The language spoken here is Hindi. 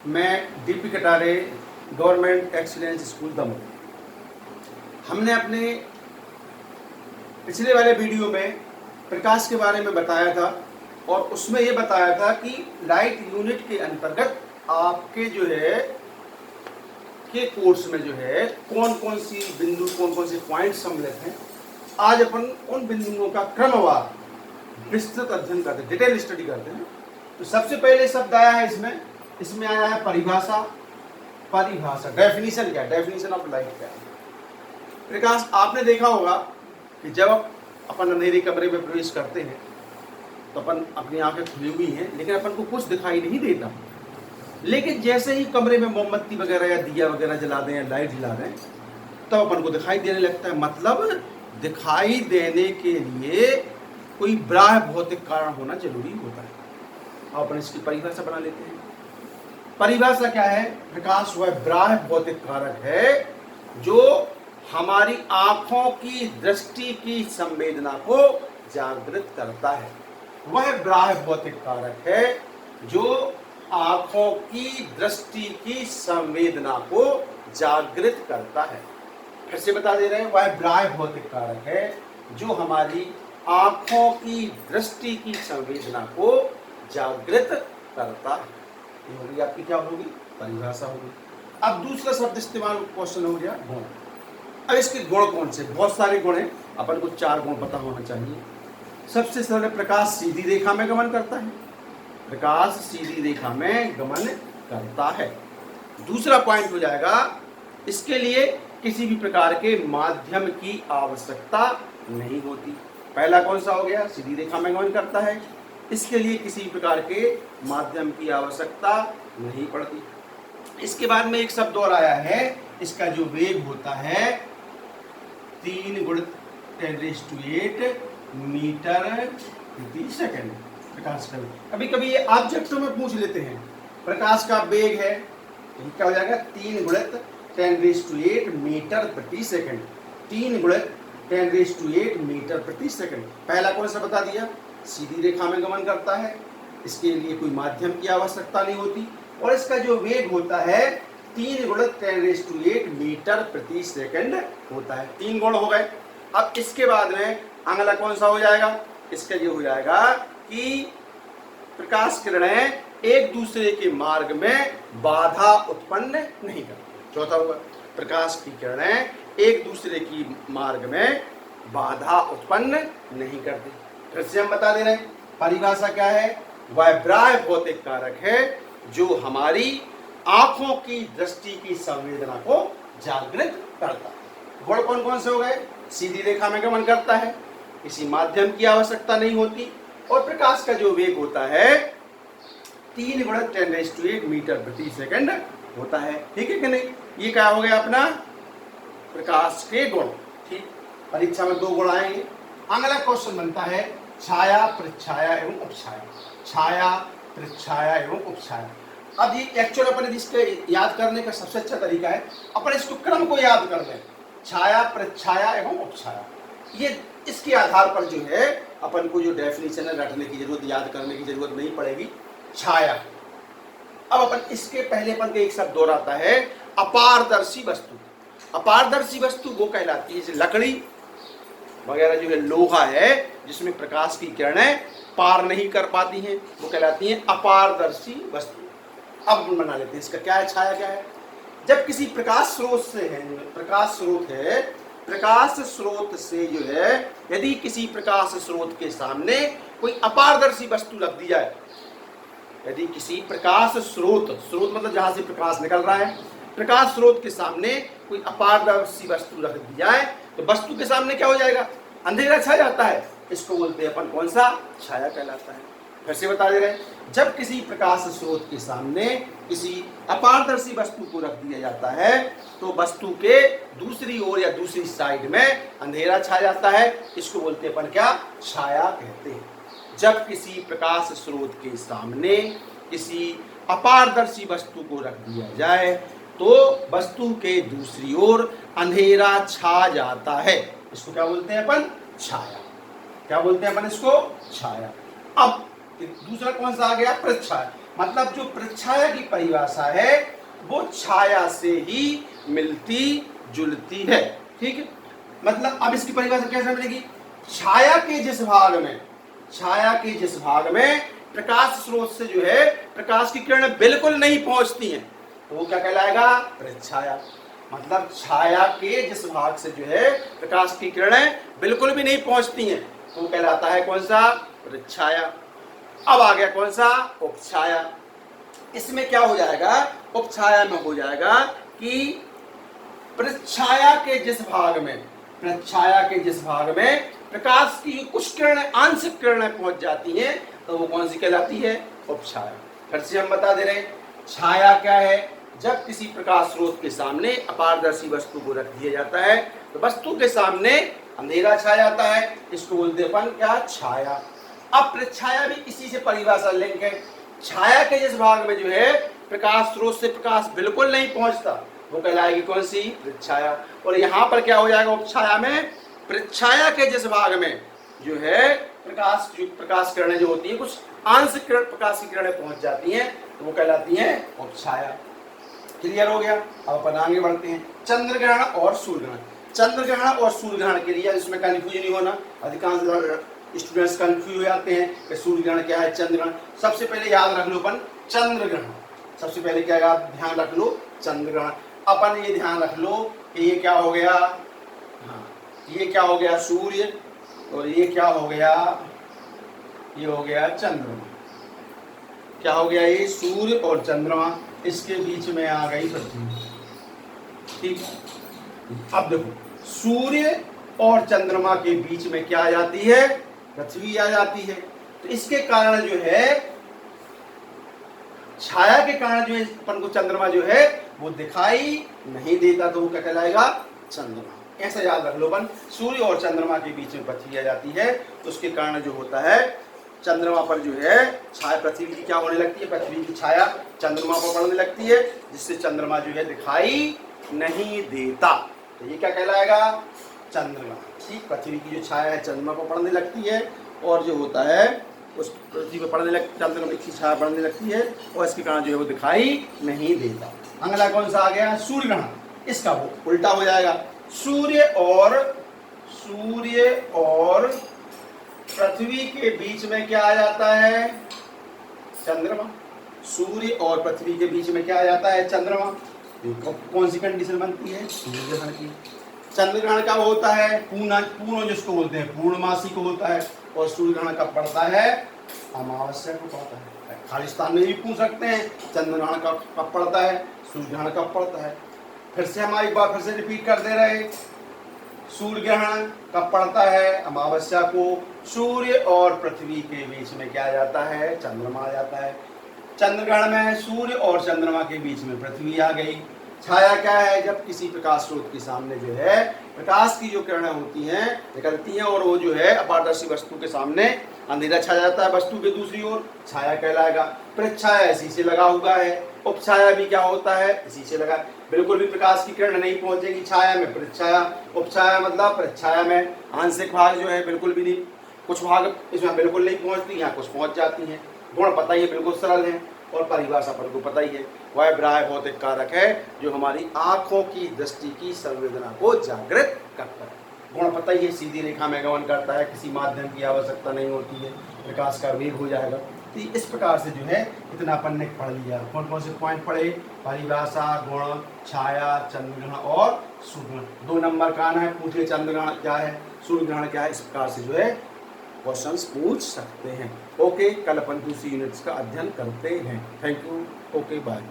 मैं DP Katare government excellence school Damoh. हमने अपने पिछले वाले वीडियो में प्रकाश के बारे में बताया था और उसमें ये बताया था कि लाइट यूनिट के अंतर्गत आपके जो है के कोर्स में जो है कौन कौन सी बिंदु कौन कौन से पॉइंट सम्मिलित हैं। आज अपन उन बिंदुओं का क्रमवार विस्तृत अध्ययन करते हैं, डिटेल स्टडी करते हैं। तो सबसे पहले शब्द आया है इसमें आया है परिभाषा। डेफिनेशन क्या है, डेफिनेशन ऑफ लाइट क्या है। प्रकाश आपने देखा होगा कि जब अपन अंधेरे कमरे में प्रवेश करते हैं तो अपन अपनी आंखें खुली हुई हैं लेकिन अपन को कुछ दिखाई नहीं देता। लेकिन जैसे ही कमरे में मोमबत्ती वगैरह या दिया वगैरह जला दें या लाइट जला दें तब अपन को दिखाई देने लगता है। मतलब दिखाई देने के लिए कोई बाह्य भौतिक कारण होना जरूरी होता है। अपन इसकी परिभाषा बना लेते हैं। परिभाषा क्या है? प्रकाश वह बाह्य भौतिक कारक है जो हमारी आंखों की दृष्टि की संवेदना को जागृत करता है। वह बाह्य भौतिक कारक है जो आंखों की दृष्टि की संवेदना को जागृत करता है। फिर से बता दे रहे हैं, वह बाह्य भौतिक कारक है जो हमारी आंखों की दृष्टि की संवेदना को जागृत करता है। ये होगी आपकी क्या होगी? परिभाषा होगी। अब दूसरा शब्द इस्तेमाल क्वेश्चन हो गया गुण। अब इसके गुण कौन से? बहुत सारे गुण हैं, अपन को 4 गुण पता होना चाहिए। सबसे सरल, प्रकाश सीधी रेखा में गमन करता है। प्रकाश सीधी रेखा में गमन करता है। दूसरा पॉइंट हो जाएगा, इसके लिए किसी भी प्रकार के माध्यम की आवश्यकता नहीं होती। पहला कौन सा हो गया? सीधी रेखा में गमन करता है, इसके लिए किसी प्रकार के माध्यम की आवश्यकता नहीं पड़ती। इसके बाद में एक शब्द और आया है, इसका जो वेग होता है 3 × 10⁸ मीटर प्रति सेकंड प्रकाश का। कभी कभी ये ऑब्जेक्टों में पूछ लेते हैं, प्रकाश का वेग है, क्या हो जाएगा? 3 × 10⁸ मीटर प्रति सेकंड। 3 × 10⁸ मीटर प्रति सेकंड। पहला कौन सा बता दिया? सीधी रेखा में गमन करता है, इसके लिए कोई माध्यम की आवश्यकता नहीं होती। और इसका जो वेग होता है 3 × 10⁸ मीटर प्रति सेकंड होता है। 3 गुण हो गए। अब इसके बाद में अगला कौन सा हो जाएगा? इसका ये हो जाएगा कि प्रकाश किरणें एक दूसरे के मार्ग में बाधा उत्पन्न नहीं करती। चौथा होगा, प्रकाश की किरणें एक दूसरे की मार्ग में बाधा उत्पन्न नहीं करती। फिर से हम बता दे रहे हैं, परिभाषा क्या है? वह बाह्य भौतिक कारक है जो हमारी आंखों की दृष्टि की संवेदना को जागृत करता है। गुण कौन कौन से हो गए? सीधी रेखा में गमन करता है, किसी माध्यम की आवश्यकता नहीं होती, और प्रकाश का जो वेग होता है 3 × 10⁸ मीटर प्रति सेकंड होता है। ठीक है कि नहीं? ये क्या हो गया अपना प्रकाश के गुण। ठीक, परीक्षा में 2 गुण आएंगे। अगला क्वेश्चन बनता है छाया, प्रच्छाया एवं उपछाया। छाया, प्रच्छाया एवं उपछाया। अब ये एक्चुअल अपन इसके याद करने का सबसे अच्छा तरीका है, अपन इसको क्रम को याद कर लें। छाया, प्रच्छाया एवं उपछाया, ये इसके आधार पर जो है अपन को जो डेफिनेशन है रटने की जरूरत, याद करने की जरूरत नहीं पड़ेगी। छाया, अब अपन इसके पहले अपन का एक शब्द और आता है अपारदर्शी वस्तु। अपारदर्शी वस्तु वो कहलाती है, जैसे लकड़ी वगैरह जो है, लोहा है जिसमें प्रकाश की किरणें पार नहीं कर पाती हैं, वो कहलाती हैं अपारदर्शी वस्तु। अब हम बना लेते हैं इसका क्या है, छाया क्या है? जब किसी प्रकाश स्रोत से है, प्रकाश स्रोत से जो है, यदि किसी प्रकाश स्रोत के सामने कोई अपारदर्शी वस्तु रख दी जाए, यदि किसी प्रकाश स्रोत मतलब जहां से प्रकाश निकल रहा है, प्रकाश स्रोत के सामने कोई अपारदर्शी वस्तु रख दी जाए तो वस्तु के सामने क्या हो जाएगा? अंधेरा छा जाता है। इसको बोलते हैं अपन कौन सा? छाया कहलाता है। फिर से बता दे रहे हैं, जब किसी प्रकाश स्रोत के सामने किसी अपारदर्शी वस्तु को रख दिया जाता है तो वस्तु के दूसरी ओर या दूसरी साइड में अंधेरा छा जाता है। इसको बोलते हैं अपन क्या? छाया कहते हैं। जब किसी प्रकाश स्रोत के सामने किसी अपारदर्शी वस्तु को रख दिया जाए तो वस्तु के दूसरी ओर अंधेरा छा जाता है। इसको क्या बोलते हैं अपन? छाया। क्या बोलते हैं अपन इसको? छाया। अब दूसरा कौन सा आ गया? प्रच्छाया। मतलब जो प्रच्छाया की परिभाषा है वो छाया से ही मिलती जुलती है। ठीक है, मतलब अब इसकी परिभाषा कैसे मिलेगी? छाया के जिस भाग में प्रकाश स्रोत से जो है प्रकाश की किरणें बिल्कुल नहीं पहुंचती हैं तो वो क्या कहलाएगा? प्रच्छाया। मतलब छाया के जिस भाग से जो है प्रकाश की किरणें बिल्कुल भी नहीं पहुंचती हैं तो वो कहलाता है कौन सा? प्रच्छाया। अब आ गया कौन सा? उपछाया। इसमें क्या हो जाएगा? उपछाया में हो जाएगा कि प्रच्छाया के जिस भाग में प्रकाश की कुछ किरणें, आंशिक किरणें पहुंच जाती हैं तो वो कौन सी कहलाती है? उपछाया। फिर से हम बता दे रहे हैं, छाया क्या है? जब किसी प्रकाश स्रोत के सामने अपारदर्शी वस्तु को रख दिया जाता है तो वस्तु के सामने अंधेरा छा जाता है, इसको बोलते हैं अपन क्या? छाया। अब प्रच्छाया भी इसी से परिभाषा लिंक है। छाया के जिस भाग में जो है प्रकाश स्रोत से प्रकाश बिल्कुल नहीं पहुंचता वो कहलाएगी कौन सी? प्रच्छाया। और यहाँ पर क्या हो जाएगा? उपछाया में प्रच्छाया के जिस भाग में जो है प्रकाश किरणें जो होती है कुछ आंशिक प्रकाश की किरणें पहुंच जाती हैं तो वो कहलाती हैं उपछाया। क्लियर हो गया? अब अपन आगे बढ़ते हैं। चंद्र ग्रहण और सूर्य ग्रहण। चंद्र ग्रहण और सूर्य ग्रहण के लिए इसमें कंफ्यूज नहीं होना, अधिकांश स्टूडेंट्स कंफ्यूज हो जाते हैं कि सूर्य ग्रहण क्या है, चंद्र ग्रहण। सबसे पहले याद रख लो अपन चंद्र ग्रहण। सबसे पहले क्या ध्यान रख लो? चंद्र ग्रहण। अपन ये ध्यान रख लो कि ये क्या हो गया? हाँ, ये क्या हो गया? सूर्य। और ये क्या हो गया? ये हो गया चंद्रमा। क्या हो गया? ये सूर्य और चंद्रमा, इसके बीच में आ गई पृथ्वी। ठीक, अब देखो सूर्य और चंद्रमा के बीच में क्या आ जाती है? पृथ्वी आ जाती है। तो इसके कारण जो है छाया के कारण जो है अपन को चंद्रमा जो है वो दिखाई नहीं देता तो वो क्या कहलाएगा? चंद्रमा। ऐसा याद रख लो अपन, सूर्य और चंद्रमा के बीच में पृथ्वी आ जाती है तो उसके कारण जो होता है चंद्रमा पर जो है छाया, पृथ्वी की क्या होने लगती है? पृथ्वी की छाया चंद्रमा पर पड़ने लगती है जिससे चंद्रमा जो है दिखाई नहीं देता तो ये क्या कहलाएगा? चंद्रमा। ठीक, पृथ्वी की जो छाया है चंद्रमा पर पड़ने लगती है और जो होता है उस पृथ्वी पर पड़ने लगती, चंद्रमा की छाया पड़ने लगती है और इसके कारण जो है वो दिखाई नहीं देता। अगला कौन सा आ गया? सूर्य ग्रहण। इसका वो उल्टा हो जाएगा। सूर्य और पृथ्वी के बीच में क्या आ जाता है? चंद्रमा। सूर्य और पृथ्वी के बीच में क्या आ जाता है? चंद्रमा। कौन सी कंडीशन बनती है? सूर्य ग्रहण की। चंद्र ग्रहण कब होता है? पूर्ण जिसको बोलते हैं पूर्णमासी को होता है। और सूर्य ग्रहण कब पड़ता है? अमावस्या को पड़ता है। खालिस्तान में भी पूछ सकते हैं चंद्र ग्रहण कब पड़ता है, सूर्य ग्रहण कब पड़ता है। फिर से हम एक बार फिर से रिपीट कर दे रहे, सूर्य ग्रहण कब पड़ता है? अमावस्या को। सूर्य और पृथ्वी के बीच में क्या आ जाता है? चंद्रमा आ जाता है। चंद्र ग्रहण में सूर्य और चंद्रमा के बीच में पृथ्वी आ गई। छाया क्या है? जब किसी प्रकाश स्रोत के सामने जो है प्रकाश की जो किरणें होती हैं निकलती हैं और वो जो है अपारदर्शी वस्तु के सामने अंधेरा छा जाता है वस्तु के दूसरी ओर, छाया कहलाएगा। प्रच्छाया इसी से लगा हुआ है। उपछाया भी क्या होता है? इसी से लगा, बिल्कुल भी प्रकाश की किरण नहीं पहुंचेगी छाया में, प्रच्छाया। उपछाया मतलब प्रच्छाया में आंशिक भाग जो है बिल्कुल भी नहीं, कुछ भाग इसमें बिल्कुल नहीं पहुंचती, यहाँ कुछ पहुंच जाती हैं। गुण पता ही है, बिल्कुल सरल है और परिभाषा पर को पता ही है। वह ग्राह्य भौतिक कारक है जो हमारी आंखों की दृष्टि की संवेदना को जागृत करता है। गुण पता ही है, सीधी रेखा में गमन करता है, किसी माध्यम की आवश्यकता नहीं होती है, प्रकाश का वेग हो जाएगा। तो इस प्रकार से जो है इतना अपन ने पढ़ लिया। कौन कौन से पॉइंट पढ़े? परिभाषा, गुण, छाया, चंद्रग्रहण और सूर्य ग्रहण। 2 नंबर का आना है, पूछिए चंद्रग्रहण क्या है, सूर्य ग्रहण क्या है। इस प्रकार से जो है क्वेश्चंस पूछ सकते हैं। ओके, कल अपन दूसरी यूनिट्स का अध्ययन करते हैं। Thank you. Okay, bye.